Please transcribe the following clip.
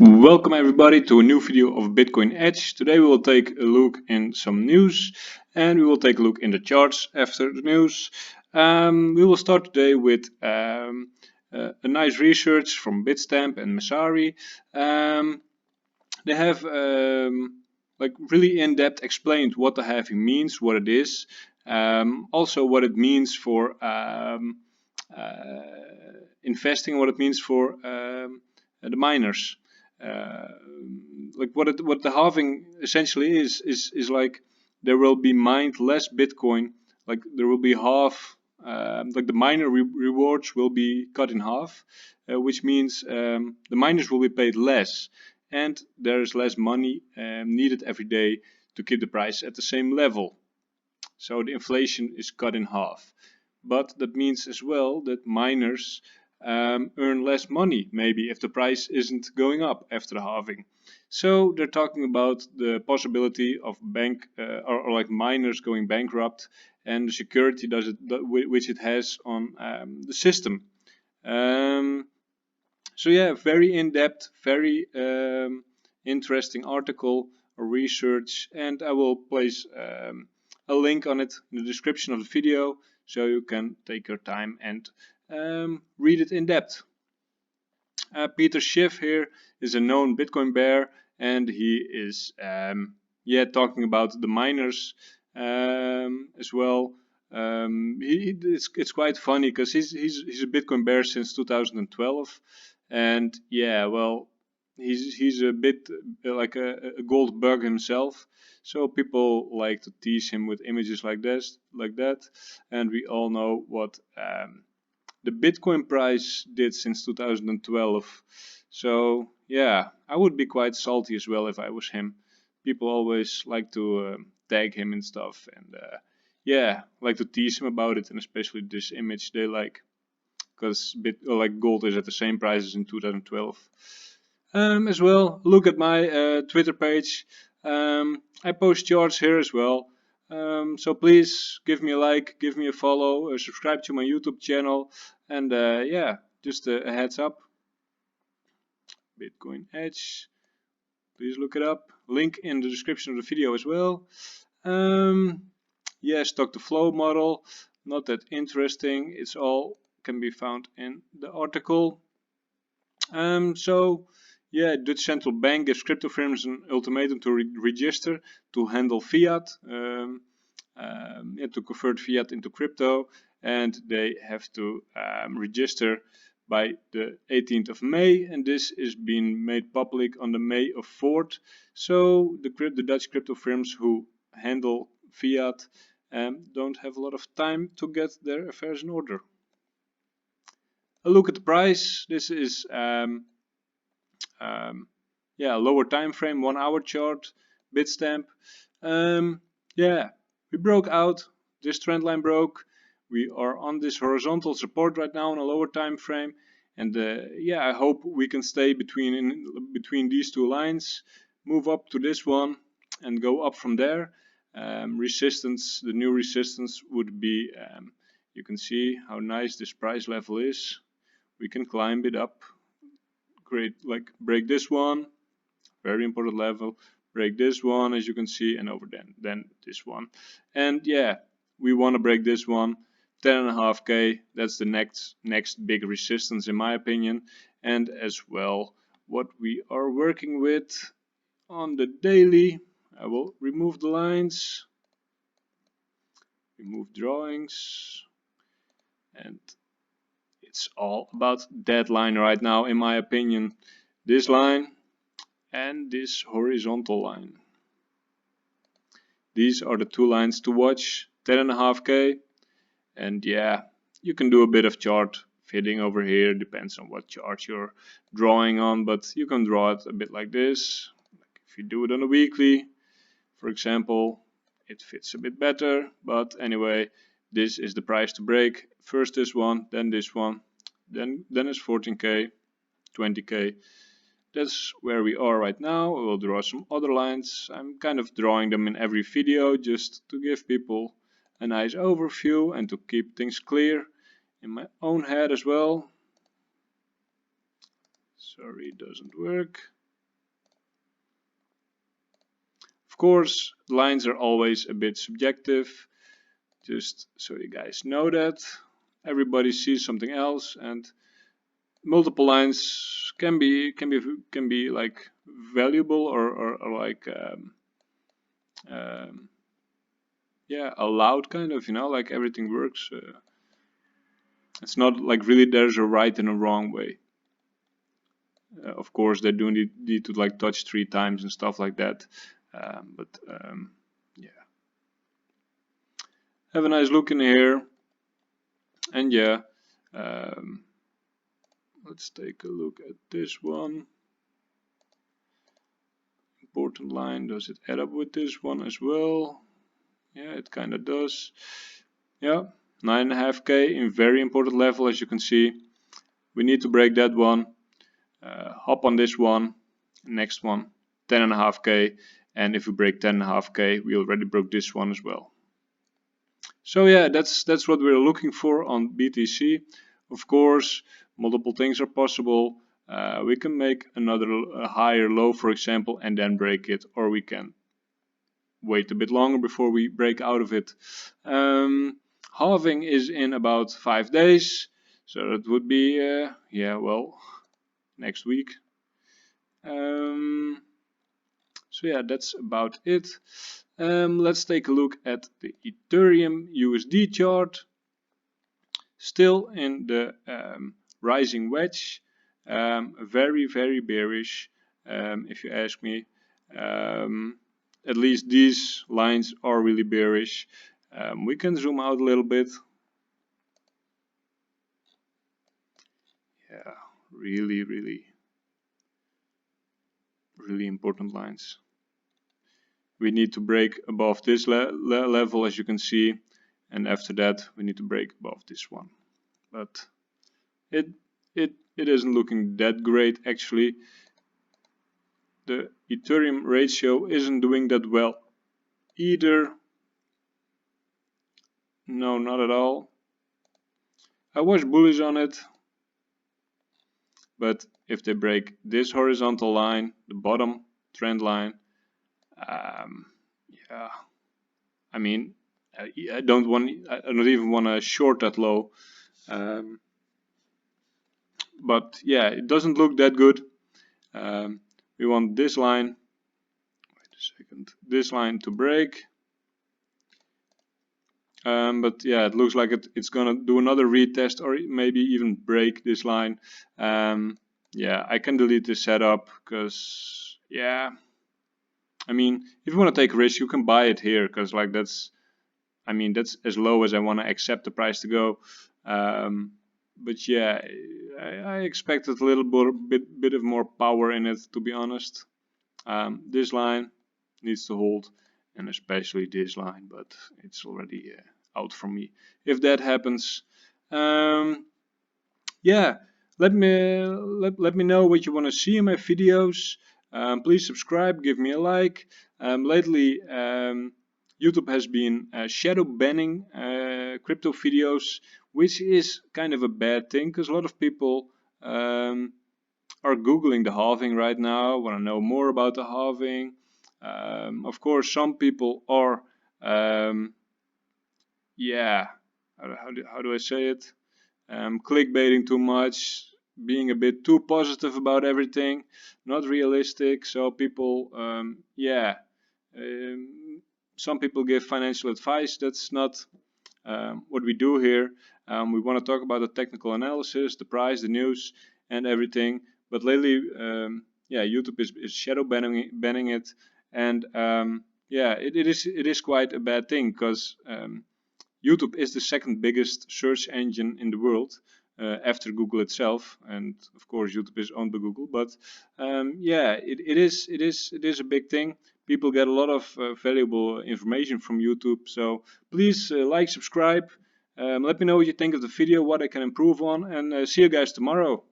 Welcome everybody to a new video of Bitcoin Edge. Today we will take a look in some news and we will take a look in the charts after the news. We will start today with a nice research from Bitstamp and Messari. They have like really in-depth explained what the halving means, what it is, also what it means for investing, what it means for the miners. Like what the halving essentially is like there will be mined less Bitcoin, like there will be half, like the miner rewards will be cut in half, which means the miners will be paid less, and there is less money needed every day to keep the price at the same level. So the inflation is cut in half. But that means as well that miners earn less money, maybe if the price isn't going up after the halving. So they're talking about the possibility of bank or like miners going bankrupt and the security which it has on the system. So yeah, very in-depth, very interesting article or research, and I will place a link on it in the description of the video so you can take your time and read it in depth. Peter Schiff here is a known Bitcoin bear, and he is talking about the miners as well. It's quite funny because he's a Bitcoin bear since 2012, and yeah, well, he's a bit like a gold bug himself. So people like to tease him with images like that, and we all know what the Bitcoin price did since 2012. So yeah, I would be quite salty as well if I was him. People always like to tag him and stuff, and like to tease him about it, and especially this image they like, because like gold is at the same price as in 2012. As well, look at my Twitter page. I post charts here as well. So please give me a like, give me a follow, subscribe to my YouTube channel, and yeah, just a heads up. Bitcoin Edge, please look it up. Link in the description of the video as well. Yeah, stock to flow model, not that interesting. It's all can be found in the article. So yeah, Dutch central bank gives crypto firms an ultimatum to register to handle fiat, to convert fiat into crypto, and they have to register by the 18th of May, and this is being made public on the May of 4th. So the Dutch crypto firms who handle fiat don't have a lot of time to get their affairs in order. A look at the price. This is lower time frame, 1 hour chart, Bitstamp. Yeah, we broke out. This trend line broke. We are on this horizontal support right now on a lower time frame, and I hope we can stay between these two lines, move up to this one, and go up from there. Resistance, the new resistance would be, you can see how nice this price level is. We can climb it up. Great, like break this one, very important level, break this one as you can see, and over then this one, and yeah, we want to break this one, 10.5k. That's the next big resistance in my opinion, and as well what we are working with on the daily. I will remove the lines, remove drawings, and it's all about that line right now in my opinion, this line and this horizontal line. These are the two lines to watch, 10.5k, and yeah, you can do a bit of chart fitting over here, depends on what chart you're drawing on, but you can draw it a bit like this. Like if you do it on a weekly, for example, it fits a bit better, but anyway, this is the price to break. First this one, then this one, then it's 14k, 20k. That's where we are right now. We'll draw some other lines. I'm kind of drawing them in every video just to give people a nice overview and to keep things clear in my own head as well. Sorry, it doesn't work. course, lines are always a bit subjective, just so you guys know that. Everybody sees something else, and multiple lines can be like valuable or like yeah, allowed, kind of, you know, like everything works. It's not like really there's a right and a wrong way. Of course, they do need to like touch 3 times and stuff like that. But yeah, have a nice look in here, and yeah, let's take a look at this one. Important line, does it add up with this one as well? Yeah, it kind of does. Yeah, 9.5k in very important level, as you can see. We need to break that one. Hop on this one, next one, 10.5k, and if we break 10.5k, we already broke this one as well. So yeah, that's what we're looking for on BTC. Of course, multiple things are possible. We can make a higher low, for example, and then break it, or we can wait a bit longer before we break out of it. Halving is in about 5 days, so that would be yeah, well, next week. So yeah, that's about it. Let's take a look at the Ethereum USD chart. Still in the rising wedge. Very, very bearish, if you ask me. At least these lines are really bearish. We can zoom out a little bit. Yeah, really important lines. We need to break above this level, as you can see, and after that we need to break above this one. But it isn't looking that great, actually. The Ethereum ratio isn't doing that well either. No, not at all. I was bullish on it, but if they break this horizontal line, the bottom trend line, yeah, I mean, I don't even want to short that low. But yeah, it doesn't look that good. We want this line, wait a second, this line to break. But yeah, it looks like it's gonna do another retest or maybe even break this line. Yeah, I can delete this setup because, yeah, I mean, if you want to take a risk, you can buy it here, because like that's as low as I want to accept the price to go. But yeah, I expected a little bit of more power in it, to be honest. This line needs to hold, and especially this line, but it's already out from me. If that happens, yeah, let me know what you want to see in my videos. Please subscribe, give me a like. Lately, YouTube has been shadow banning crypto videos, which is kind of a bad thing, because a lot of people are googling the halving right now, want to know more about the halving. Of course, some people are yeah, how do I say it, clickbaiting too much, being a bit too positive about everything, not realistic. So people, yeah, some people give financial advice. That's not what we do here. We want to talk about the technical analysis, the price, the news, and everything. But lately, yeah, YouTube is shadow banning it, and yeah, it is quite a bad thing, because YouTube is the second biggest search engine in the world, after Google itself, and of course YouTube is owned by Google. But yeah, it is a big thing. People get a lot of valuable information from YouTube. So please like, subscribe. Let me know what you think of the video, what I can improve on, and see you guys tomorrow.